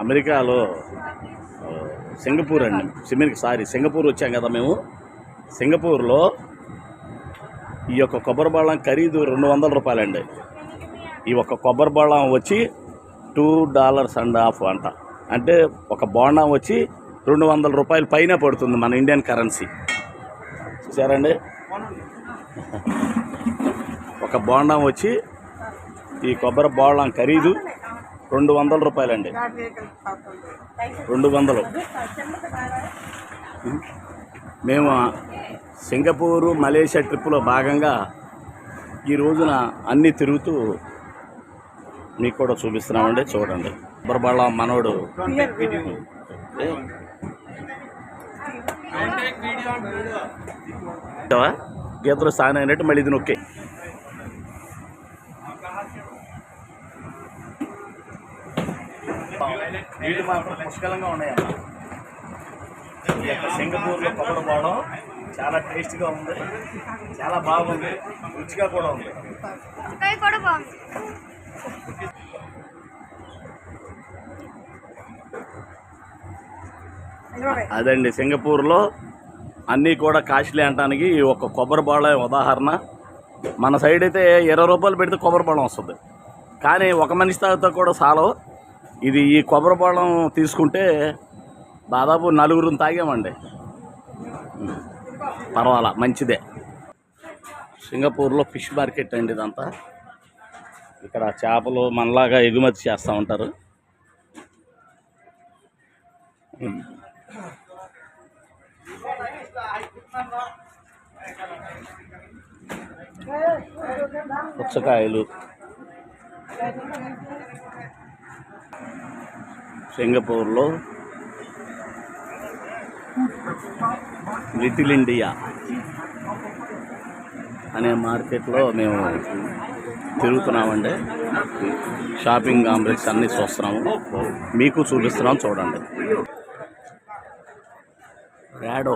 అమెరికాలో సింగపూర్ అండి, సింగపూర్ వచ్చాం కదా మేము. సింగపూర్లో ఈ యొక్క కొబ్బరి బొళ్ళం ఖరీదు $200 అండి. ఈ ఒక్క కొబ్బరి బొళ్ళం వచ్చి $2.50 అంట. అంటే ఒక బోండం వచ్చి $200 పైన పడుతుంది మన ఇండియన్ కరెన్సీ. చూసారండి, ఒక బోండం వచ్చి ఈ కొబ్బరి బోళ్ళం ఖరీదు $200 అండి. 200. మేము సింగపూరు మలేషియా ట్రిప్పులో భాగంగా ఈ రోజున అన్నీ తిరుగుతూ మీకు కూడా చూపిస్తున్నామండి. చూడండి, కొబ్బరి బోళ్ళం మనోడు గీతలు సాన్ అయినట్టు మళ్ళీ ఇది నొక్కే. నీళ్ళు మాత్రం పుష్కలంగా ఉన్నాయన్న. ఈ యొక్క సింగపూర్లో కొబ్బరి బోళ్ళం చాలా టేస్ట్గా ఉంది, చాలా బాగుంది, రుచిగా కూడా ఉంది. అదండి, సింగపూర్లో అన్నీ కూడా కాస్ట్లీ అంటానికి ఈ ఒక్క కొబ్బరి బోళ్ళం ఉదాహరణ. మన సైడ్ అయితే $20 పెడితే కొబ్బరి బోళ్ళం వస్తుంది, కానీ ఒక మనిషి తాగితే కూడా చాలు. ఇది ఈ కొబ్బరి బోళ్ళం తీసుకుంటే దాదాపు 4 తాగామండి. పర్వాలా, మంచిదే. సింగపూర్లో ఫిష్ మార్కెట్ అండి ఇదంతా. ఇక్కడ చేపలు మనలాగా ఎగుమతి చేస్తూ ఉంటారు. పుచ్చకాయలు, సింగపూర్లో లిటిల్ ఇండియా అనే మార్కెట్లో మేము తిరుగుతున్నామండి. షాపింగ్ కాంప్లెక్స్ అన్నీ చూస్తున్నాము, మీకు చూపిస్తున్నాము. చూడండి, ర్యాడో,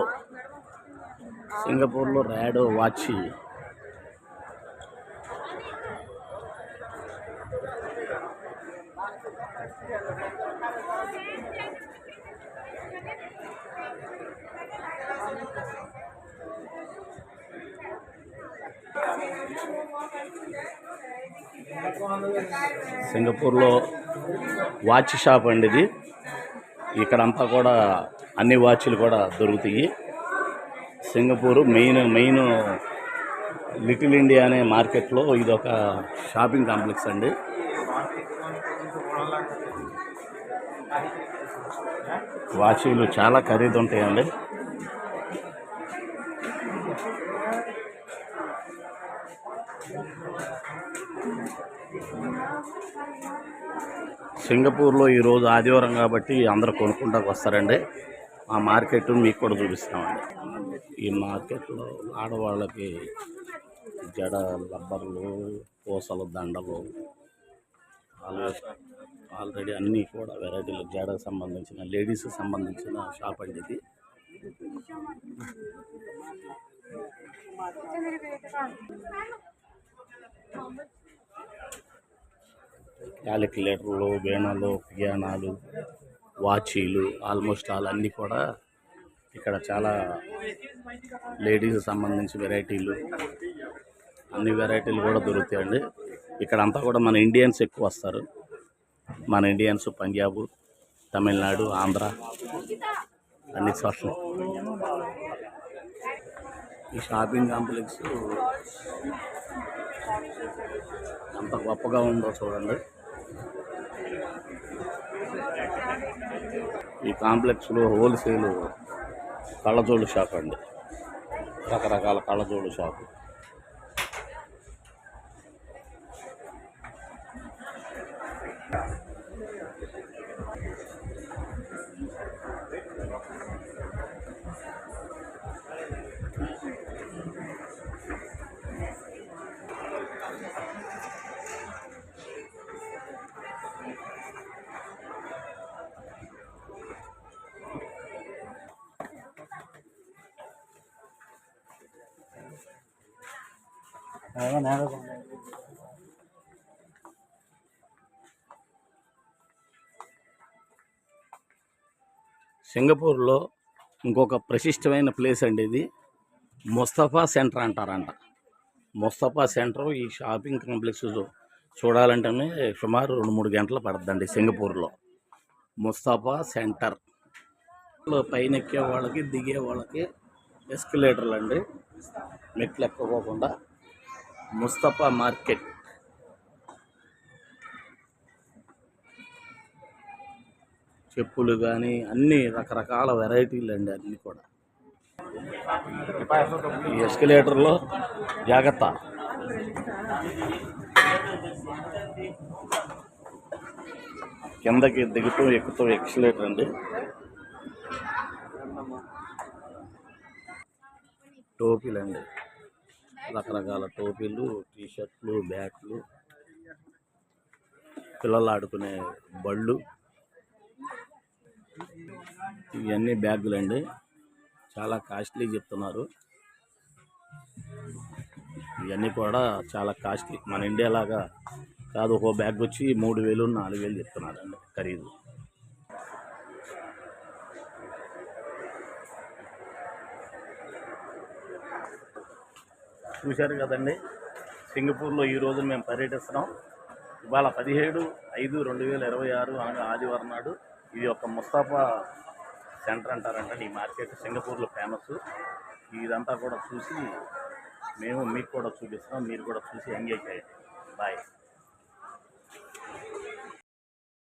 సింగపూర్లో ర్యాడో వాచ్. సింగపూర్లో వాచ్ షాప్ అండి ఇది. ఇక్కడంతా కూడా అన్ని వాచ్లు కూడా దొరుకుతాయి. సింగపూరు మెయిన్ లిటిల్ ఇండియా అనే మార్కెట్లో ఇదొక షాపింగ్ కాంప్లెక్స్ అండి. వాచీలు చాలా ఖరీదు ఉంటాయండి. సింగపూర్లో ఈరోజు ఆదివారం కాబట్టి అందరూ కొనుక్కుంటాకు వస్తారండి. ఆ మార్కెట్ మీకు కూడా చూపిస్తామండి. ఈ మార్కెట్లో ఆడవాళ్ళకి జడ రబ్బర్లు, పూసల దండలు, ఆల్రెడీ అన్నీ కూడా వెరైటీలు, జడకు సంబంధించిన, లేడీస్కి సంబంధించిన షాప్ అండి ఇది. క్యాలిక్యులేటర్లు, వీణలు, పియానాలు, వాచీలు, ఆల్మోస్ట్ అన్నీ కూడా ఇక్కడ చాలా లేడీస్ సంబంధించి వెరైటీలు, అన్ని వెరైటీలు కూడా దొరుకుతాయండి. ఇక్కడ అంతా కూడా మన ఇండియన్స్ ఎక్కువ వస్తారు. మన ఇండియన్స్ పంజాబ్, తమిళనాడు, ఆంధ్ర అన్ని చోట్ల. ఈ షాపింగ్ కాంప్లెక్స్ ఎంత గొప్పగా ఉందో చూడండి. ఈ కాంప్లెక్స్లో హోల్సేల్ కళ్ళజోళ్ళు షాప్ అండి, రకరకాల కళ్ళజోళ్ళు షాపు. సింగపూర్లో ఇంకొక ప్రశిష్టమైన ప్లేస్ అండి ఇది. ముస్తఫా సెంటర్ అంటారంట. ముస్తఫా సెంటర్ ఈ షాపింగ్ కాంప్లెక్స్ చూడాలంటేనే సుమారు 2-3 గంటలు పడుతుందండి సింగపూర్లో. ముస్తఫా సెంటర్ పైన ఎక్కే వాళ్ళకి దిగే వాళ్ళకి ఎస్కలేటర్లు అండి, మెట్లు ఎక్కకోకుండా. ముస్తఫా మార్కెట్ చెప్పులు కానీ అన్ని రకరకాల వెరైటీలు అండి, అన్నీ కూడా. ఈ ఎస్కలేటర్లో జాగ్రత్త. కిందకి దిగుతూ ఎక్కుతూ ఎక్స్కలేటర్ అండి. టోపీలు అండి, రకరకాల టోపీలు, టీషర్ట్లు, బ్యాట్లు, పిల్లలు ఆడుకునే బళ్ళు, ఇవన్నీ బ్యాగులు అండి. చాలా కాస్ట్లీ చెప్తున్నారు. ఇవన్నీ కూడా చాలా కాస్ట్లీ, మన ఇండియా లాగా కాదు. ఒక బ్యాగ్ వచ్చి 3,000-4,000 చెప్తున్నారండి ఖరీదు. చూశారు కదండి, సింగపూర్లో ఈరోజు మేము పర్యటిస్తున్నాం. ఇవాళ 17/5/2026 అనగా ఆదివారం నాడు. ఇది ఒక ముస్తఫా సెంటర్ అంటారంట. ఈ మార్కెట్ సింగపూర్లో ఫేమస్. ఇదంతా కూడా చూసి మీకు కూడా చూపిస్తున్నాం. మీరు కూడా చూసి ఎంజాయ్ చేయండి. బాయ్.